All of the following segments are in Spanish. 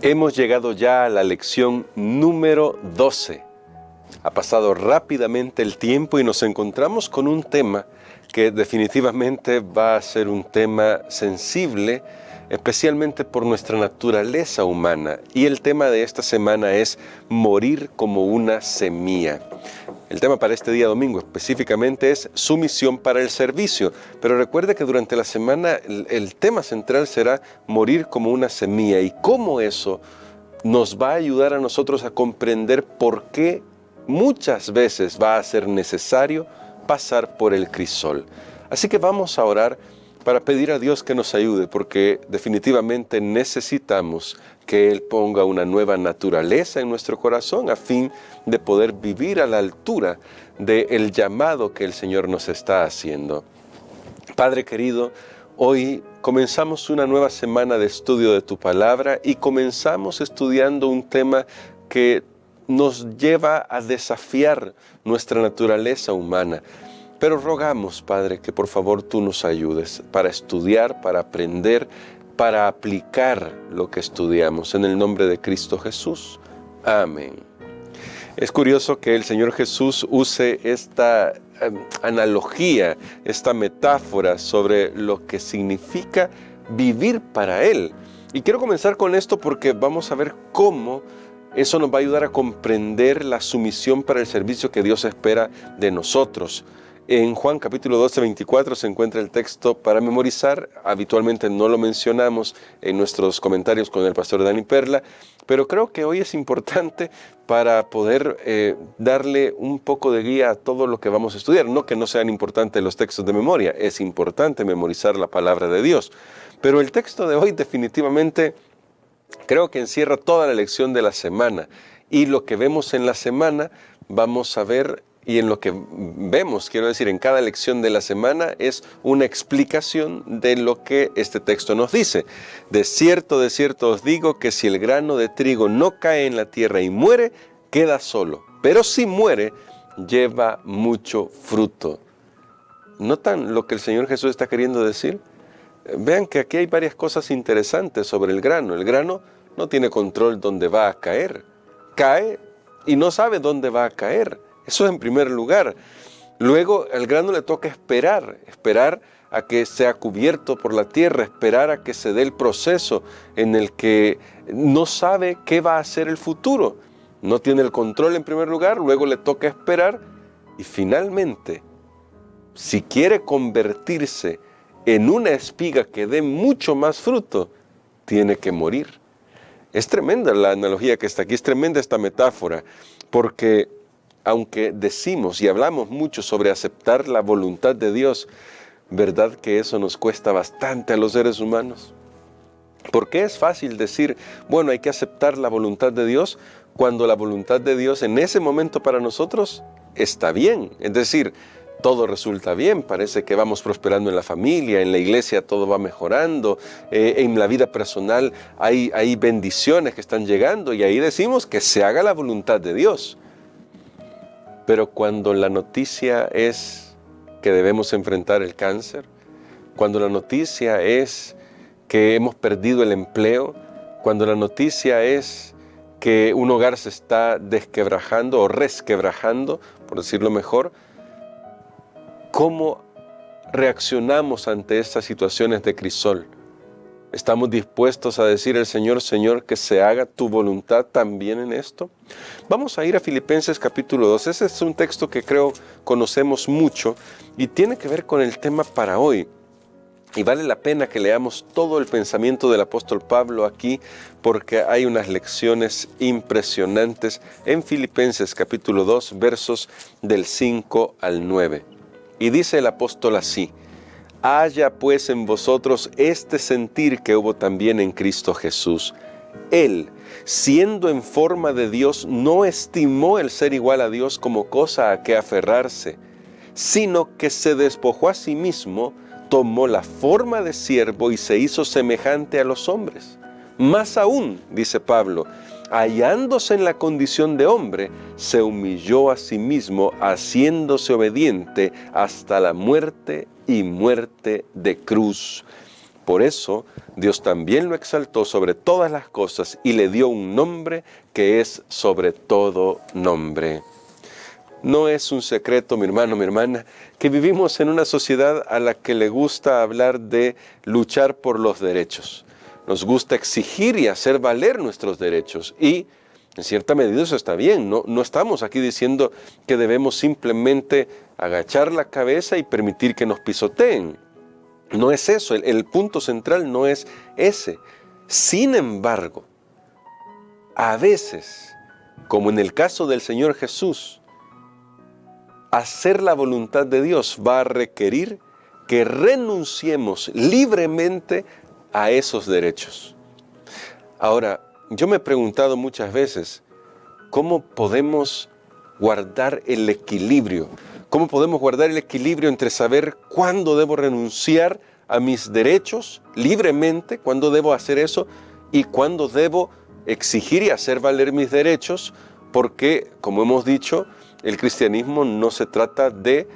Hemos llegado ya a la lección número 12. Ha pasado rápidamente el tiempo y nos encontramos con un tema que definitivamente va a ser un tema sensible, especialmente por nuestra naturaleza humana. Y el tema de esta semana es morir como una semilla. El tema para este día domingo específicamente es sumisión para el servicio. Pero recuerde que durante la semana el tema central será morir como una semilla y cómo eso nos va a ayudar a nosotros a comprender por qué muchas veces va a ser necesario pasar por el crisol. Así que vamos a orar para pedir a Dios que nos ayude, porque definitivamente necesitamos que Él ponga una nueva naturaleza en nuestro corazón a fin de poder vivir a la altura del llamado que el Señor nos está haciendo. Padre querido, hoy comenzamos una nueva semana de estudio de tu palabra y comenzamos estudiando un tema que nos lleva a desafiar nuestra naturaleza humana. Pero rogamos, Padre, que por favor tú nos ayudes para estudiar, para aprender, para aplicar lo que estudiamos. En el nombre de Cristo Jesús. Amén. Es curioso que el Señor Jesús use esta analogía, esta metáfora sobre lo que significa vivir para Él. Y quiero comenzar con esto porque vamos a ver cómo eso nos va a ayudar a comprender la sumisión para el servicio que Dios espera de nosotros. En Juan capítulo 12, 24 se encuentra el texto para memorizar. Habitualmente no lo mencionamos en nuestros comentarios con el pastor Dani Perla, pero creo que hoy es importante para poder darle un poco de guía a todo lo que vamos a estudiar. No que no sean importantes los textos de memoria, es importante memorizar la palabra de Dios. Pero el texto de hoy definitivamente creo que encierra toda la lección de la semana. Y lo que vemos en la semana vamos a ver. Y en lo que vemos, quiero decir, en cada lección de la semana es una explicación de lo que este texto nos dice. De cierto os digo que si el grano de trigo no cae en la tierra y muere, queda solo. Pero si muere, lleva mucho fruto. ¿Notan lo que el Señor Jesús está queriendo decir? Vean que aquí hay varias cosas interesantes sobre el grano. El grano no tiene control dónde va a caer. Cae y no sabe dónde va a caer. Eso en primer lugar. Luego al grano le toca esperar a que sea cubierto por la tierra, esperar a que se dé el proceso en el que no sabe qué va a ser el futuro. No tiene el control en primer lugar, luego le toca esperar y finalmente, si quiere convertirse en una espiga que dé mucho más fruto, tiene que morir. Es tremenda la analogía que está aquí, es tremenda esta metáfora, porque aunque decimos y hablamos mucho sobre aceptar la voluntad de Dios, ¿verdad que eso nos cuesta bastante a los seres humanos? Porque es fácil decir, bueno, hay que aceptar la voluntad de Dios, cuando la voluntad de Dios en ese momento para nosotros está bien. Es decir, todo resulta bien, parece que vamos prosperando en la familia, en la iglesia todo va mejorando, en la vida personal hay bendiciones que están llegando y ahí decimos que se haga la voluntad de Dios. Pero cuando la noticia es que debemos enfrentar el cáncer, cuando la noticia es que hemos perdido el empleo, cuando la noticia es que un hogar se está desquebrajando o resquebrajando, por decirlo mejor, ¿cómo reaccionamos ante estas situaciones de crisol? ¿Estamos dispuestos a decir al Señor, Señor, que se haga tu voluntad también en esto? Vamos a ir a Filipenses capítulo 2. Ese es un texto que creo conocemos mucho y tiene que ver con el tema para hoy. Y vale la pena que leamos todo el pensamiento del apóstol Pablo aquí, porque hay unas lecciones impresionantes en Filipenses capítulo 2, versos del 5 al 9. Y dice el apóstol así: haya pues en vosotros este sentir que hubo también en Cristo Jesús. Él, siendo en forma de Dios, no estimó el ser igual a Dios como cosa a que aferrarse, sino que se despojó a sí mismo, tomó la forma de siervo y se hizo semejante a los hombres. Más aún, dice Pablo, hallándose en la condición de hombre, se humilló a sí mismo, haciéndose obediente hasta la muerte y muerte de cruz. Por eso Dios también lo exaltó sobre todas las cosas y le dio un nombre que es sobre todo nombre. No es un secreto, mi hermano, mi hermana, que vivimos en una sociedad a la que le gusta hablar de luchar por los derechos. Nos gusta exigir y hacer valer nuestros derechos y en cierta medida eso está bien. No estamos aquí diciendo que debemos simplemente agachar la cabeza y permitir que nos pisoteen. No es eso, el punto central no es ese. Sin embargo, a veces, como en el caso del Señor Jesús, hacer la voluntad de Dios va a requerir que renunciemos libremente a esos derechos. Ahora, yo me he preguntado muchas veces, ¿cómo podemos guardar el equilibrio? ¿Cómo podemos guardar el equilibrio entre saber cuándo debo renunciar a mis derechos libremente, cuándo debo hacer eso y cuándo debo exigir y hacer valer mis derechos? Porque, como hemos dicho, el cristianismo no se trata de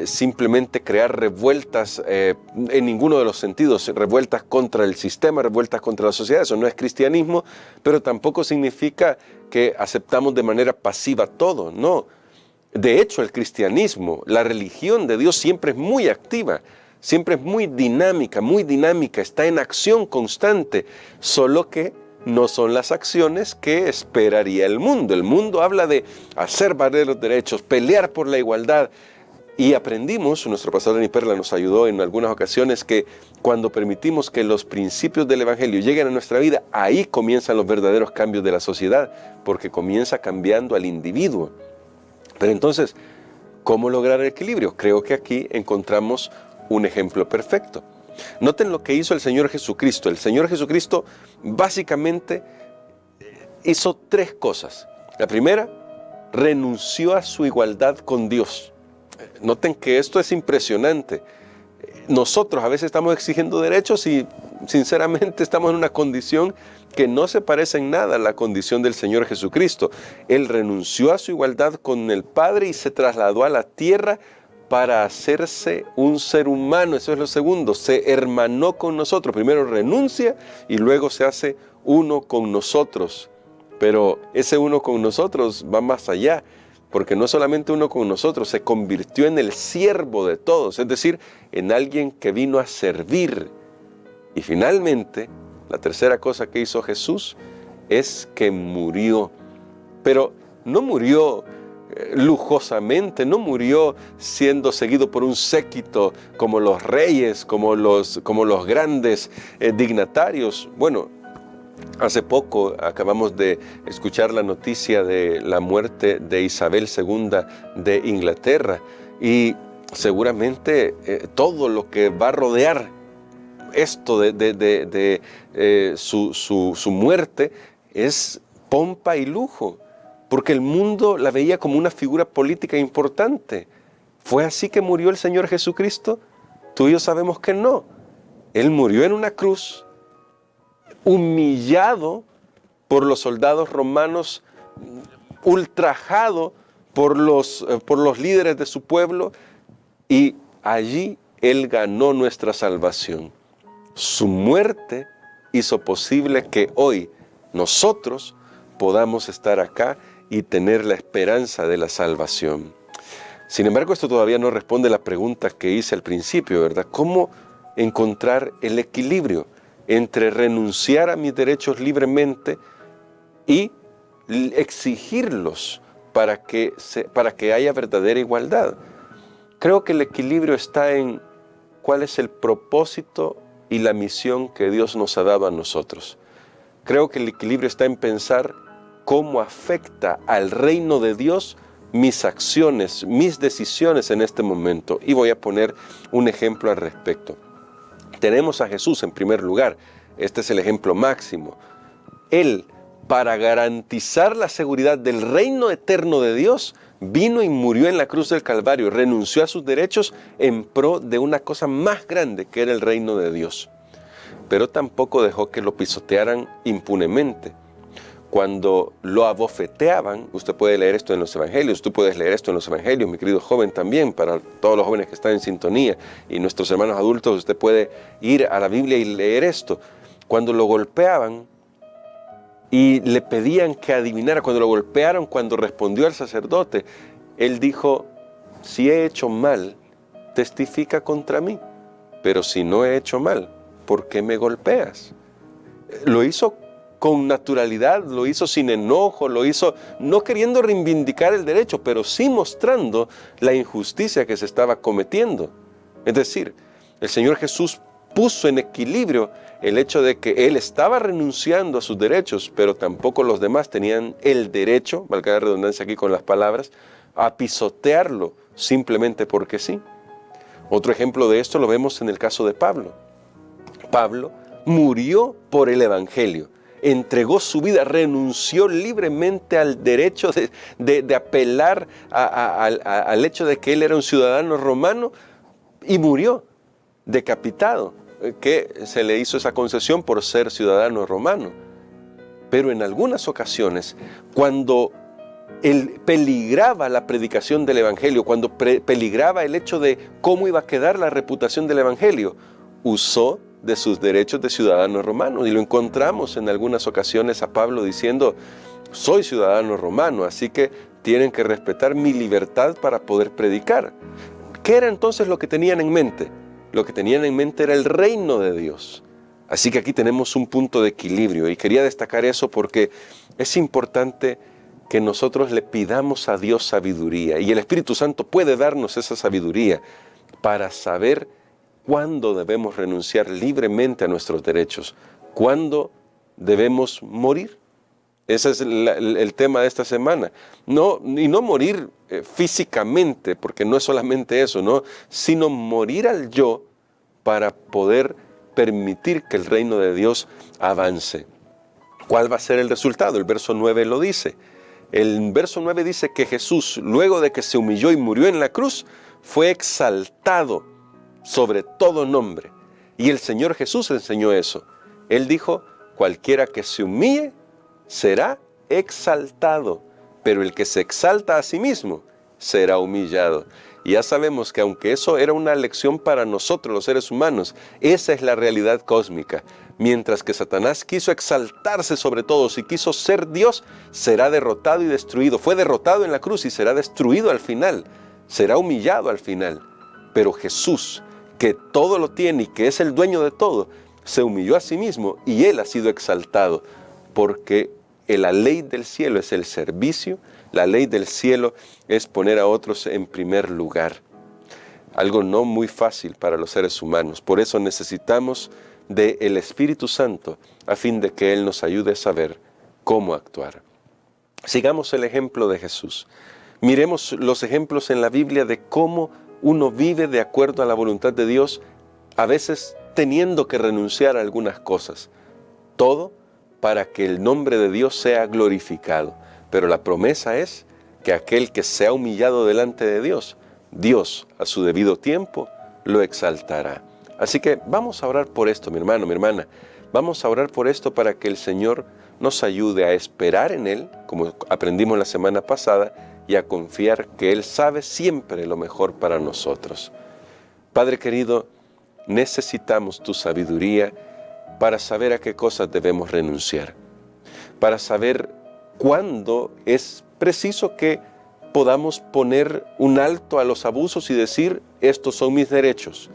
simplemente crear revueltas en ninguno de los sentidos, revueltas contra el sistema, revueltas contra la sociedad. Eso no es cristianismo, pero tampoco significa que aceptamos de manera pasiva todo, no. De hecho, el cristianismo, la religión de Dios siempre es muy activa, siempre es muy dinámica, está en acción constante, solo que no son las acciones que esperaría el mundo. El mundo habla de hacer valer los derechos, pelear por la igualdad. Y aprendimos, nuestro pastor Dani Perla nos ayudó en algunas ocasiones, que cuando permitimos que los principios del Evangelio lleguen a nuestra vida, ahí comienzan los verdaderos cambios de la sociedad, porque comienza cambiando al individuo. Pero entonces, ¿cómo lograr el equilibrio? Creo que aquí encontramos un ejemplo perfecto. Noten lo que hizo el Señor Jesucristo. El Señor Jesucristo básicamente hizo tres cosas. La primera, renunció a su igualdad con Dios. Noten que esto es impresionante. Nosotros a veces estamos exigiendo derechos y sinceramente estamos en una condición que no se parece en nada a la condición del Señor Jesucristo. Él renunció a su igualdad con el Padre y se trasladó a la tierra para hacerse un ser humano. Eso es lo segundo, se hermanó con nosotros. Primero renuncia y luego se hace uno con nosotros. Pero ese uno con nosotros va más allá, porque no solamente uno con nosotros, se convirtió en el siervo de todos, es decir, en alguien que vino a servir. Y finalmente, la tercera cosa que hizo Jesús es que murió. Pero no murió lujosamente, no murió siendo seguido por un séquito como los reyes, como los grandes dignatarios. Bueno, hace poco acabamos de escuchar la noticia de la muerte de Isabel II de Inglaterra y seguramente todo lo que va a rodear esto de su muerte es pompa y lujo, porque el mundo la veía como una figura política importante. ¿Fue así que murió el Señor Jesucristo? Tú y yo sabemos que no. Él murió en una cruz, humillado por los soldados romanos, ultrajado por los líderes de su pueblo, y allí Él ganó nuestra salvación. Su muerte hizo posible que hoy nosotros podamos estar acá y tener la esperanza de la salvación. Sin embargo, esto todavía no responde a la pregunta que hice al principio, ¿verdad? ¿Cómo encontrar el equilibrio entre renunciar a mis derechos libremente y exigirlos para que haya verdadera igualdad? Creo que el equilibrio está en cuál es el propósito y la misión que Dios nos ha dado a nosotros. Creo que el equilibrio está en pensar cómo afecta al reino de Dios mis acciones, mis decisiones en este momento. Y voy a poner un ejemplo al respecto. Tenemos a Jesús en primer lugar. Este es el ejemplo máximo. Él, para garantizar la seguridad del reino eterno de Dios, vino y murió en la cruz del Calvario, renunció a sus derechos en pro de una cosa más grande que era el reino de Dios. Pero tampoco dejó que lo pisotearan impunemente. cuando lo abofeteaban, usted puede leer esto en los evangelios, tú puedes leer esto en los evangelios, mi querido joven también, para todos los jóvenes que están en sintonía, y nuestros hermanos adultos, usted puede ir a la Biblia y leer esto. Cuando lo golpeaban y le pedían que adivinara, cuando lo golpearon, cuando respondió al sacerdote, él dijo: si he hecho mal, testifica contra mí, pero si no he hecho mal, ¿por qué me golpeas? Lo hizo con naturalidad, lo hizo sin enojo, lo hizo no queriendo reivindicar el derecho, pero sí mostrando la injusticia que se estaba cometiendo. Es decir, el Señor Jesús puso en equilibrio el hecho de que Él estaba renunciando a sus derechos, pero tampoco los demás tenían el derecho, valga la redundancia aquí con las palabras, a pisotearlo simplemente porque sí. Otro ejemplo de esto lo vemos en el caso de Pablo. Pablo murió por el Evangelio, entregó su vida, renunció libremente al derecho de apelar al hecho de que él era un ciudadano romano y murió decapitado, que se le hizo esa concesión por ser ciudadano romano. Pero en algunas ocasiones, cuando peligraba la predicación del Evangelio, cuando peligraba el hecho de cómo iba a quedar la reputación del Evangelio, usó de sus derechos de ciudadano romano. Y lo encontramos en algunas ocasiones a Pablo diciendo: soy ciudadano romano, así que tienen que respetar mi libertad para poder predicar. ¿Qué era entonces lo que tenían en mente? Lo que tenían en mente era el reino de Dios. Así que aquí tenemos un punto de equilibrio, y quería destacar eso porque es importante que nosotros le pidamos a Dios sabiduría, y el Espíritu Santo puede darnos esa sabiduría para saber cuándo debemos renunciar libremente a nuestros derechos, cuándo debemos morir. Ese es el tema de esta semana. Y no morir físicamente, porque no es solamente eso, ¿no? Sino morir al yo para poder permitir que el reino de Dios avance. ¿Cuál va a ser el resultado? El verso 9 lo dice. El verso 9 dice que Jesús, luego de que se humilló y murió en la cruz, fue exaltado sobre todo nombre. Y el Señor Jesús enseñó eso. Él dijo: cualquiera que se humille será exaltado, pero el que se exalta a sí mismo será humillado. Y ya sabemos que aunque eso era una lección para nosotros los seres humanos, esa es la realidad cósmica. Mientras que Satanás quiso exaltarse sobre todos y quiso ser Dios, será derrotado y destruido. Fue derrotado en la cruz y será destruido al final, será humillado al final. Pero Jesús, que todo lo tiene y que es el dueño de todo, se humilló a sí mismo y Él ha sido exaltado, porque la ley del cielo es el servicio, la ley del cielo es poner a otros en primer lugar. Algo no muy fácil para los seres humanos. Por eso necesitamos del Espíritu Santo a fin de que Él nos ayude a saber cómo actuar. Sigamos el ejemplo de Jesús. Miremos los ejemplos en la Biblia de cómo uno vive de acuerdo a la voluntad de Dios, a veces teniendo que renunciar a algunas cosas. Todo para que el nombre de Dios sea glorificado. Pero la promesa es que aquel que sea humillado delante de Dios, Dios a su debido tiempo lo exaltará. Así que vamos a orar por esto, mi hermano, mi hermana. Vamos a orar por esto para que el Señor nos ayude a esperar en Él, como aprendimos la semana pasada, y a confiar que Él sabe siempre lo mejor para nosotros. Padre querido, necesitamos tu sabiduría para saber a qué cosas debemos renunciar, para saber cuándo es preciso que podamos poner un alto a los abusos y decir: estos son mis derechos,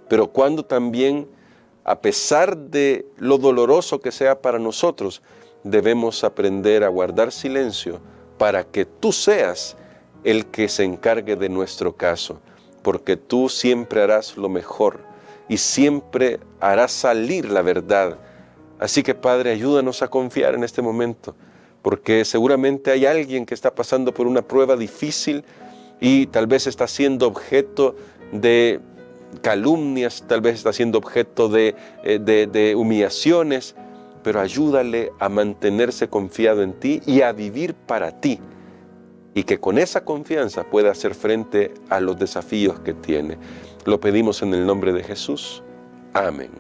pero cuándo también, a pesar de lo doloroso que sea para nosotros, debemos aprender a guardar silencio para que tú seas el que se encargue de nuestro caso, porque tú siempre harás lo mejor y siempre harás salir la verdad. Así que, Padre, ayúdanos a confiar en este momento, porque seguramente hay alguien que está pasando por una prueba difícil y tal vez está siendo objeto de calumnias, tal vez está siendo objeto de humillaciones, pero ayúdale a mantenerse confiado en ti y a vivir para ti, y que con esa confianza pueda hacer frente a los desafíos que tiene. Lo pedimos en el nombre de Jesús. Amén.